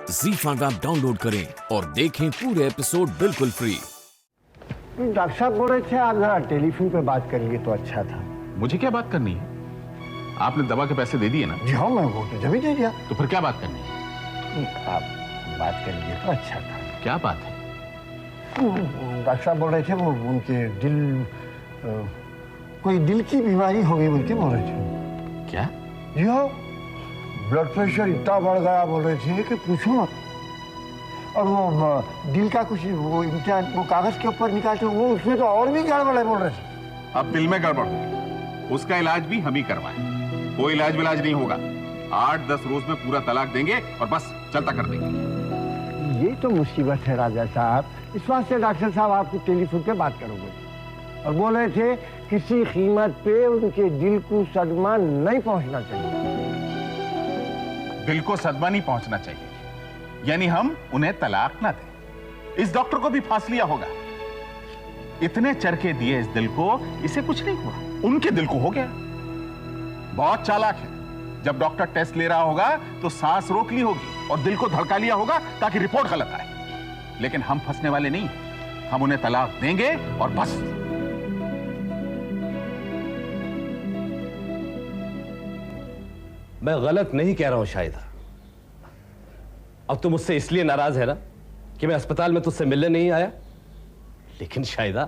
ZEE5 app download करें और देखें पूरे एपिसोड बिल्कुल फ्री। डॉक्टर साहब बोल रहे थे आप जरा टेलीफोन पे बात करेंगे तो अच्छा था। मुझे क्या बात करनी है? आपने दवा के पैसे दे दिए ना? जी हाँ, मैं वो तो जब ही दे दिया। तो फिर क्या बात करनी है? आप बात करेंगे तो अच्छा था। क्या बात है? डॉक्टर साहब बोल रहे थे वो उनके कोई दिल की बीमारी हो गई बोल के बोल रहे थे। क्या? जी हाँ, ब्लड प्रेशर इतना बढ़ गया बोल रहे थे कि पूछो मत। और वो दिल का कुछ वो इम्तिहान वो कागज के ऊपर निकालते वो उसमें तो और भी गड़बड़ है बोल रहे थे। अब दिल में गड़बड़ हो, उसका इलाज भी हम ही करवाएं। कोई इलाज विलाज नहीं होगा। 8-10 रोज में पूरा तलाक देंगे और बस चलता कर देंगे। ये तो मुसीबत है राजा साहब। इस वास्ते डॉक्टर साहब आपको टेलीफोन पे बात करोगे और बोल रहे थे किसी कीमत पे उनके दिल को सदमा नहीं पहुंचना चाहिए। दिल को सदमा नहीं पहुंचना चाहिए यानी हम उन्हें तलाक ना दें। इस डॉक्टर को भी फांस लिया होगा। इतने चरके दिए इस दिल को, इसे कुछ नहीं हुआ, उनके दिल को हो गया। बहुत चालाक है। जब डॉक्टर टेस्ट ले रहा होगा तो सांस रोक ली होगी और दिल को धड़का लिया होगा ताकि रिपोर्ट गलत आए। लेकिन हम फंसने वाले नहीं, हम उन्हें तलाक देंगे और बस। मैं गलत नहीं कह रहा हूं शाहिदा। अब तुम मुझसे इसलिए नाराज है ना कि मैं अस्पताल में तुझसे मिलने नहीं आया। लेकिन शाहिदा,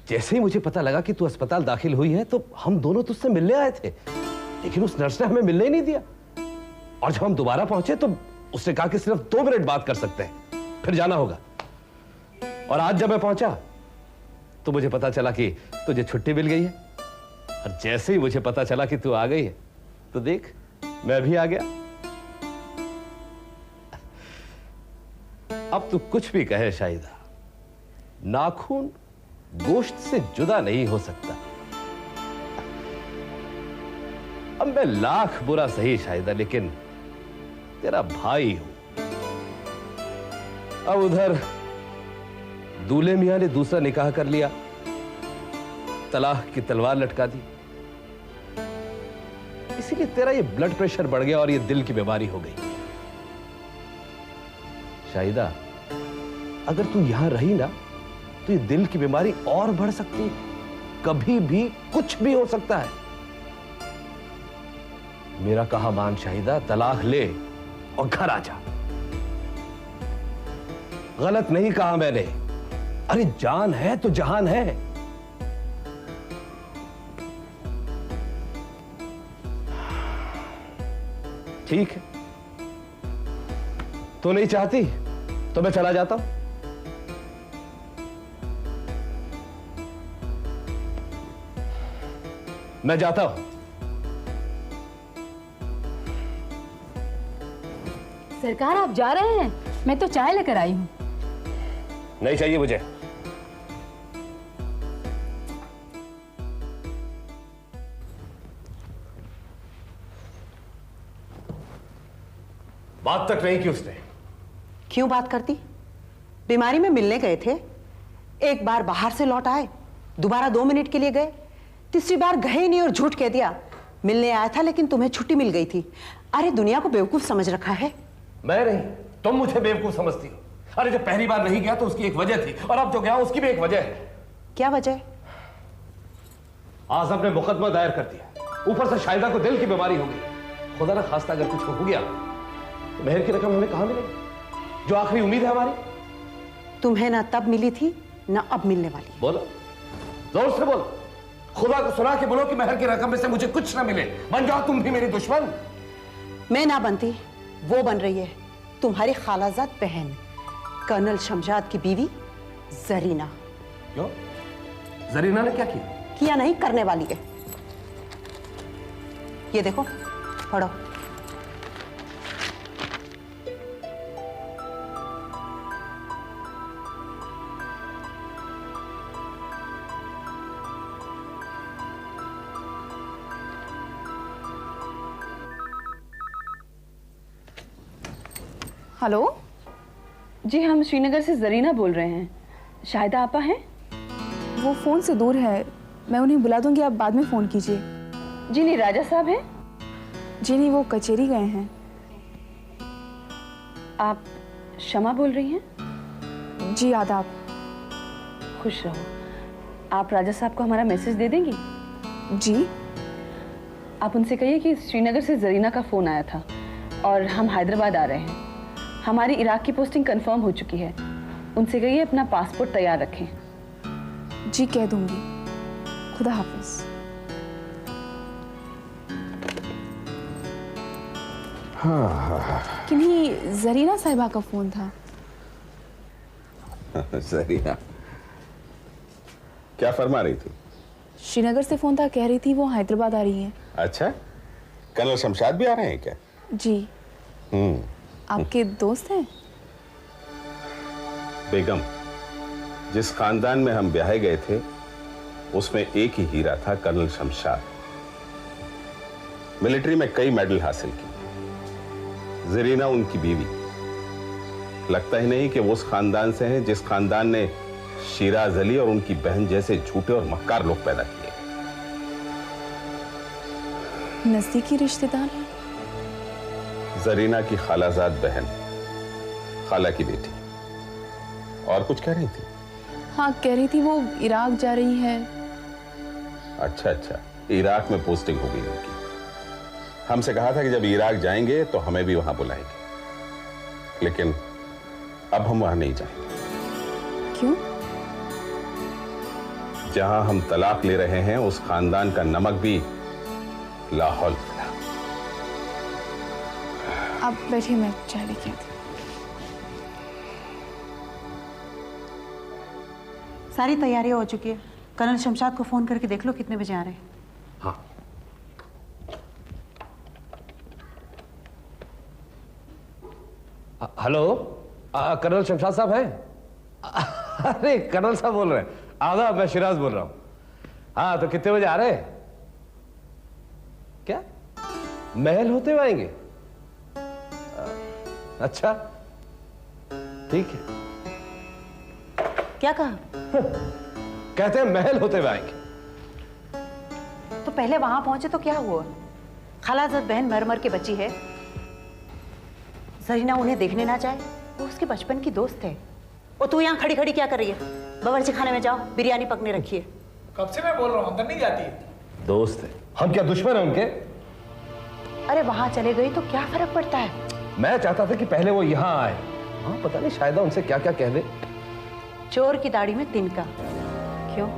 जैसे ही मुझे पता लगा कि तू अस्पताल दाखिल हुई है तो हम दोनों तुझसे मिलने आए थे, लेकिन उस नर्स ने हमें मिलने ही नहीं दिया। और जब हम दोबारा पहुंचे तो उसने कहा कि सिर्फ 2 मिनट बात कर सकते हैं, फिर जाना होगा। और आज जब मैं पहुंचा तो मुझे पता चला कि तुझे छुट्टी मिल गई है। और जैसे ही मुझे पता चला कि तू आ गई है तो देख, मैं भी आ गया। अब तू कुछ भी कहे शाहिदा, नाखून गोश्त से जुदा नहीं हो सकता। अब मैं लाख बुरा सही शाहिदा, लेकिन तेरा भाई हूं। अब उधर दूल्हे मियां ने दूसरा निकाह कर लिया, तलाक की तलवार लटका दी, इसीलिए तेरा ये ब्लड प्रेशर बढ़ गया और ये दिल की बीमारी हो गई। शाहिदा, अगर तू यहां रही ना तो ये दिल की बीमारी और बढ़ सकती है। कभी भी कुछ भी हो सकता है। मेरा कहा मान शाहिदा, तलाक ले और घर आ जा। गलत नहीं कहा मैंने। अरे जान है तो जहान है। ठीक है, तो नहीं चाहती तो मैं चला जाता हूं। मैं जाता हूं। सरकार, आप जा रहे हैं? मैं तो चाय लेकर आई हूं। नहीं चाहिए मुझे। बात तक नहीं की उसने। क्यों बात करती? बीमारी में मिलने गए थे, एक बार बाहर से लौट आए, दोबारा 2 मिनट के लिए गए, तीसरी बार गए नहीं और झूठ कह दिया मिलने आया था लेकिन तुम्हें छुट्टी मिल गई थी। अरे दुनिया को बेवकूफ समझ रखा है। मैं नहीं, तुम मुझे बेवकूफ समझती हो। अरे जब पहली बार नहीं गया तो उसकी एक वजह थी, और अब जो गया उसकी भी एक वजह है। क्या वजह? आजम ने मुकदमा दायर कर दिया, ऊपर से शाहिदा को दिल की बीमारी हो गई। खुदा ना खास्ता अगर कुछ हो गया तो मेहर की रकम हमें कहां मिलेगी, जो आखिरी उम्मीद है हमारी। तुम्हें ना तब मिली थी ना अब मिलने वाली। बोलो, जोर से बोलो। खुदा को सुना के बोलो कि मेहर की रकम में से मुझे कुछ ना मिले। बन जाओ तुम भी मेरी दुश्मन। मैं ना बनती, वो बन रही है, तुम्हारी खालाजाद बहन कर्नल शमशाद की बीवी जरीना। क्यों? जरीना ने क्या किया? किया नहीं, करने वाली है। ये देखो, पढ़ो। हेलो जी, हम श्रीनगर से जरीना बोल रहे हैं। शाहिदा आपा हैं? वो फ़ोन से दूर है, मैं उन्हें बुला दूंगी, आप बाद में फ़ोन कीजिए। जी नहीं, राजा साहब हैं? जी नहीं, वो कचहरी गए हैं। आप शमा बोल रही हैं? जी आदाब। खुश रहो। आप राजा साहब को हमारा मैसेज दे देंगी? जी। आप उनसे कहिए कि श्रीनगर से जरीना का फ़ोन आया था और हम हैदराबाद आ रहे हैं। हमारी इराक की पोस्टिंग कंफर्म हो चुकी है। उनसे कहिए अपना पासपोर्ट तैयार रखें। जी कह दूंगी। खुदा हाफिज। किन्हीं जरीना साहिबा का फोन था। जरीना क्या फरमा रही थी? श्रीनगर से फोन था, कह रही थी वो हैदराबाद आ रही हैं। अच्छा, कर्नल शमशाद भी आ रहे हैं क्या? जी। आपके दोस्त हैं? बेगम, जिस खानदान में हम ब्याहे गए थे उसमें एक ही हीरा था, कर्नल शमशाद। मिलिट्री में कई मेडल हासिल किए। जरीना उनकी बीवी। लगता ही नहीं कि वो उस खानदान से हैं जिस खानदान ने शिराज अली और उनकी बहन जैसे झूठे और मक्कार लोग पैदा किए। नजदीकी रिश्तेदार हैं? जरीना की खालाजाद बहन, खाला की बेटी। और कुछ कह रही थी? हाँ, कह रही थी वो इराक जा रही है। अच्छा अच्छा, इराक में पोस्टिंग हो गई उनकी। हमसे कहा था कि जब इराक जाएंगे तो हमें भी वहां बुलाएंगे, लेकिन अब हम वहां नहीं जाएंगे। क्यों? जहां हम तलाक ले रहे हैं उस खानदान का नमक भी लाहौल मिला। आप बैठिए, मैं चाय लेके आती हूँ। सारी तैयारियां हो चुकी है। कर्नल शमशाद को फोन करके देख लो कितने बजे आ रहे हैं। हाँ। हेलो, कर्नल शमशाद साहब हैं? अरे कर्नल साहब बोल रहे हैं। आदाब, मैं शिराज बोल रहा हूं। हाँ, तो कितने बजे आ रहे हैं? क्या महल होते हुए आएंगे? अच्छा ठीक है। क्या कहा? कहते हैं महल होते हुए आएंगे। तो पहले वहां पहुंचे तो क्या हुआ? खालाजाद बहन मर मर के बची है। जरीना उन्हें देखने ना जाए? वो उसके बचपन की दोस्त है। और तू यहाँ खड़ी खड़ी क्या कर रही है? बावर्ची खाने में जाओ, बिरयानी पकने रखी है। कब से मैं बोल रहा हूँ, अंदर नहीं जाती। दोस्त है, हम क्या दुश्मन हैं उनके? अरे वहां चले गई तो क्या फर्क पड़ता है? मैं चाहता था कि पहले वो यहाँ आए। हाँ, पता नहीं शायद उनसे क्या क्या कह दे। चोर की दाढ़ी में तिनका। क्यों?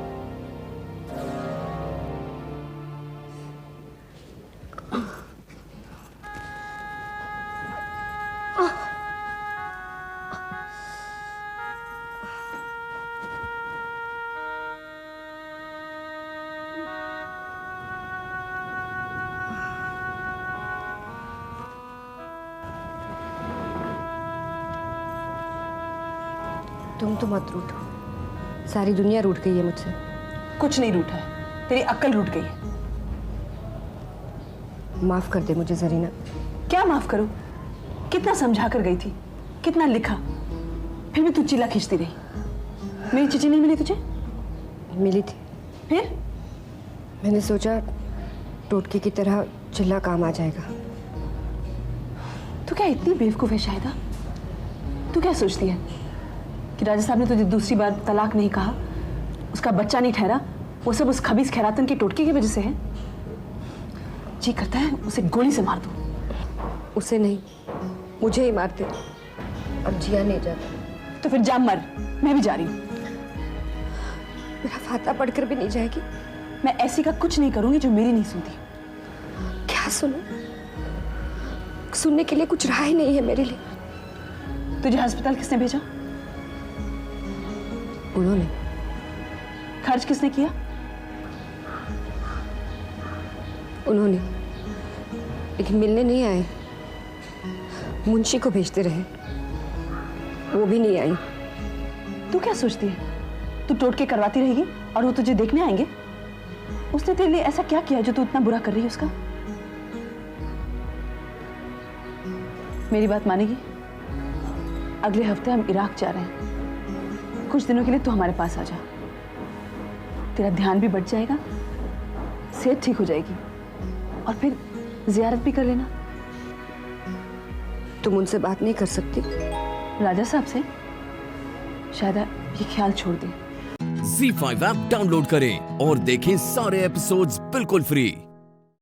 तुम तो मत रूठो, सारी दुनिया रूठ गई है मुझसे। कुछ नहीं रूठा है, तेरी अक्ल रूठ गई है। माफ कर दे मुझे जरीना। क्या माफ करूं? कितना समझा कर गई थी, कितना लिखा, फिर भी तू चिल्ला खींचती रही। मेरी चिट्ठी नहीं मिली तुझे? मिली थी। फिर? मैंने सोचा टोटके की तरह चिल्ला काम आ जाएगा। तू क्या इतनी बेवकूफ है शायदा? तू क्या सोचती है कि राजा साहब ने तुझे दूसरी बार तलाक नहीं कहा, उसका बच्चा नहीं ठहरा, वो सब उस खबीस खैरातन के टोटके की वजह से है? जी करता है उसे गोली से मार दो। उसे नहीं, मुझे ही मारते। अब जिया नहीं जाता। तो फिर जा मर, मैं भी जा रही हूँ। मेरा फाता पढ़कर भी नहीं जाएगी? मैं ऐसी का कुछ नहीं करूंगी जो मेरी नहीं सुनती। क्या सुनो? सुनने के लिए कुछ रहा ही नहीं है मेरे लिए। तुझे अस्पताल किसने भेजा? उन्होंने। खर्च किसने किया? उन्होंने, लेकिन मिलने नहीं आए। मुंशी को भेजते रहे, वो भी नहीं आई। तू क्या सोचती है? तू टोटके करवाती रहेगी और वो तुझे देखने आएंगे? उसने तेरे लिए ऐसा क्या किया जो तू इतना बुरा कर रही है उसका? मेरी बात मानेगी? अगले हफ्ते हम इराक जा रहे हैं। कुछ दिनों के लिए तू हमारे पास आ जा। तेरा ध्यान भी बढ़ जाएगा, सेहत ठीक हो जाएगी और फिर जियारत भी कर लेना। तुम उनसे बात नहीं कर सकती? राजा साहब से? शायद ये ख्याल छोड़ दें। ZEE5 ऐप डाउनलोड करें और देखें सारे एपिसोड्स बिल्कुल फ्री।